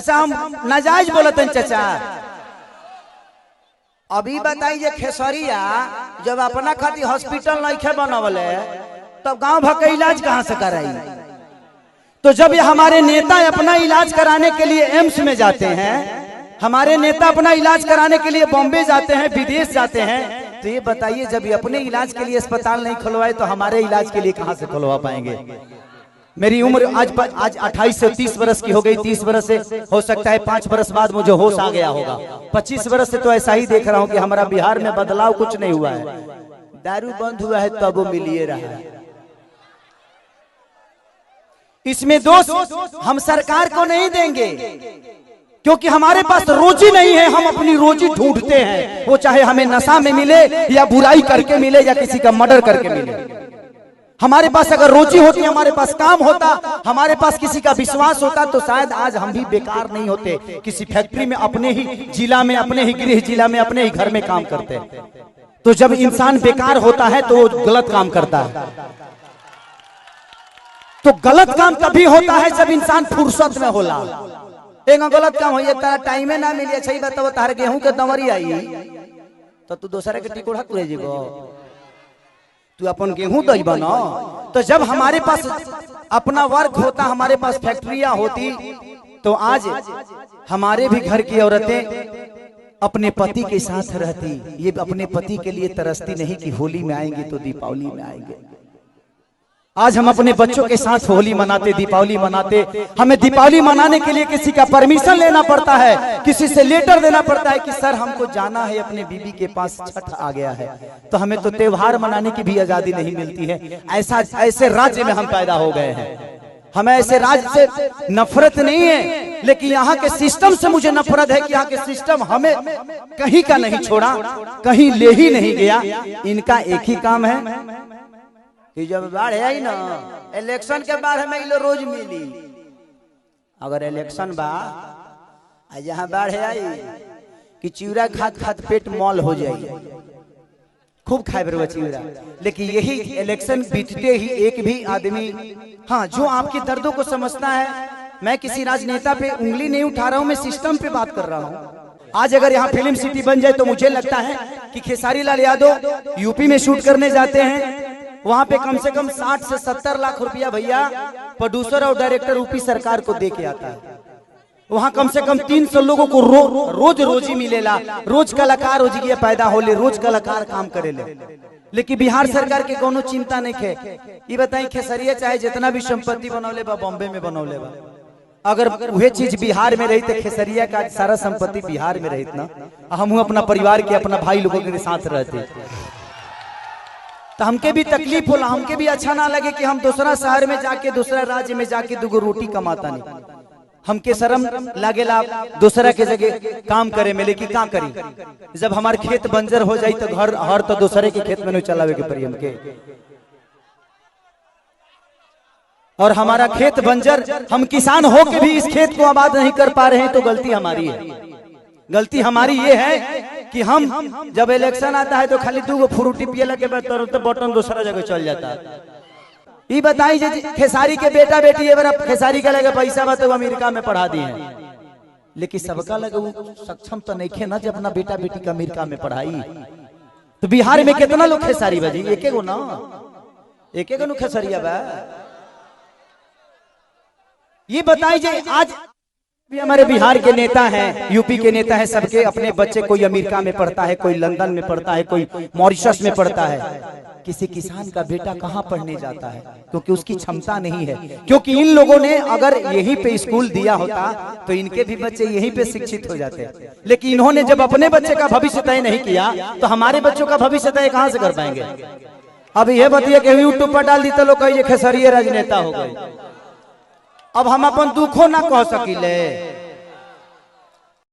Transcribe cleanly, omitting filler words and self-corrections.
अच्छा हम नाजायज बोलते चाचा। अभी बताइए खेसरिया जब अपना खातिर हॉस्पिटल नहीं बनवले तब गांव भर का इलाज कहां से कराई? तो जब ये हमारे नेता अपना इलाज कराने के लिए एम्स में जाते हैं, हमारे नेता अपना इलाज कराने के लिए बॉम्बे जाते हैं, विदेश जाते हैं, तो ये बताइए जब ये अपने इलाज के लिए अस्पताल नहीं खुलवाए तो हमारे इलाज के लिए कहां से खुलवा पाएंगे? मेरी उम्र आज 28 से 30 वर्ष की हो गई। 30 वर्ष से हो सकता है 5 वर्ष बाद मुझे होश आ गया होगा। 25 वर्ष से तो ऐसा ही देख रहा हूं कि हमारा बिहार में बदलाव कुछ नहीं हुआ है। दारू बंद हुआ है तब वो मिलिए रहा है। इसमें दोष हम सरकार को नहीं देंगे, क्योंकि हमारे पास रोजी नहीं है। हम अपनी रोजी ढूंढते हैं, वो चाहे हमें नशा में मिले या बुराई करके मिले या किसी का मर्डर करके मिले। हमारे पास अगर रोजी होती, हमारे पास काम होता, हमारे पास किसी का विश्वास होता, तो शायद आज हम भी बेकार नहीं होते। किसी फैक्ट्री में अपने ही जिला में, अपने ही गृह जिला में, अपने ही घर में काम करते। तो जब इंसान बेकार होता है तो वो गलत काम करता है। तो गलत काम तभी होता है जब इंसान फुर्सत में होला। एक गलत काम हो तारा टाइम ना मिले, सही बताओ, तार गेहूं के दंवरी आई तो तू दूसरे के टिकोड़ा तुरे जीवो, तू अपन गेहूं दही बना। तो जब हमारे पास अपना वर्क होता, हमारे पास फैक्ट्रियां होती, तो आज हमारे भी घर की औरतें अपने पति के साथ रहती। ये अपने पति के लिए तरसती नहीं कि होली में आएंगे तो दीपावली में आएंगे। आज हम अपने बच्चों के साथ होली मनाते, दीपावली मनाते। हमें दीपावली मनाने के लिए किसी का परमिशन लेना पड़ता है, किसी से लेटर देना पड़ता है कि सर हमको जाना है अपने बीबी के पास, छठ आ गया है। तो हमें तो त्योहार मनाने की भी आजादी नहीं मिलती है। ऐसे राज्य में हम पैदा हो गए हैं। हमें ऐसे राज्य से नफरत नहीं है, लेकिन यहाँ के सिस्टम से मुझे नफरत है कि यहाँ के सिस्टम हमें कहीं का नहीं छोड़ा, कहीं ले ही नहीं गया। इनका एक ही काम है कि जब बाढ़ आई ना, इलेक्शन के बाद हमें इलो रोज मिली। अगर इलेक्शन बा जहाँ बाढ़ आई कि चिवड़ा खात खात पेट मॉल हो जाए, खूब खाए बरवा चिवड़ा। लेकिन यही इलेक्शन बीतते ही एक भी आदमी, हाँ, जो आपके दर्दों को समझता है। मैं किसी राजनेता पे उंगली नहीं उठा रहा हूँ, मैं सिस्टम पे बात कर रहा हूँ। आज अगर यहाँ फिल्म सिटी बन जाए तो मुझे लगता है कि खेसारी लाल यादव यूपी में शूट करने जाते हैं, वहां पे कम से कम 60 से 70 लाख रुपया भैया प्रोड्यूसर और डायरेक्टर यूपी सरकार को दे के आता है। वहां कम से कम 300 लोगों को रोज रोजी मिलेला। रोज कलाकार हो जी पैदा होले, रोज कलाकार काम करेले। लेकिन बिहार सरकार के कोनो चिंता नहीं है। ये बताई खेसरिया चाहे जितना भी संपत्ति बनौले बा बॉम्बे में बनौले बा, अगर वह चीज बिहार में रही तो खेसरिया का सारा संपत्ति बिहार में रही ना, हम अपना परिवार के, अपना भाई लोगों के साथ रहते। तो हमके भी तकलीफ होला, हमके भी अच्छा ना लगे कि हम दूसरा शहर में जाके, दूसरा राज्य में जाके दुगो रोटी कमाता नहीं। हमके शर्म लागेला दूसरा के जगह काम करे में, लेकिन क्या करी जब हमारे खेत बंजर हो जाए तो घर हर तो दूसरे के खेत में नहीं चलावे के पड़ी हमके। और हमारा खेत बंजर, हम किसान हो के भी इस खेत को आबाद नहीं कर पा रहे हैं, तो गलती हमारी है। गलती हमारी ये है कि हम जब इलेक्शन आता है तो खाली दो फ्रूटी पिए लगे तो बटन दूसरा जगह चल जाता है। ये बताई खेसारी के बेटा बेटी ये खेसारी का लगे पैसा बा तो अमेरिका में पढ़ा दिए हैं, लेकिन सबका लगे वो सक्षम तो नहीं खे ना जब अपना बेटा बेटी का अमेरिका में पढ़ाई। तो बिहार में कितना लोग खेसारी बाजी? एक गो ना, एक नु खेसरिया बा। ये बताइए आज भी हमारे बिहार के नेता हैं, यूपी के नेता हैं, सबके अपने बच्चे कोई अमेरिका में पढ़ता है, कोई लंदन में पढ़ता है, कोई मॉरिशस में पढ़ता है। किसी किसान का बेटा कहाँ पढ़ने जाता है? क्योंकि उसकी क्षमता नहीं है। क्योंकि इन लोगों ने अगर यहीं पे स्कूल दिया होता तो इनके भी बच्चे यहीं पे शिक्षित हो जाते। लेकिन इन्होंने जब अपने बच्चे का भविष्य तय नहीं किया तो हमारे बच्चों का भविष्य तय कहाँ से कर पाएंगे? अब ये बताइए कि यूट्यूब पर डाल दी तो लोग कहिए खेसरिया राजनेता हो गए। अब हम अपन दुखों ना कह सकिले।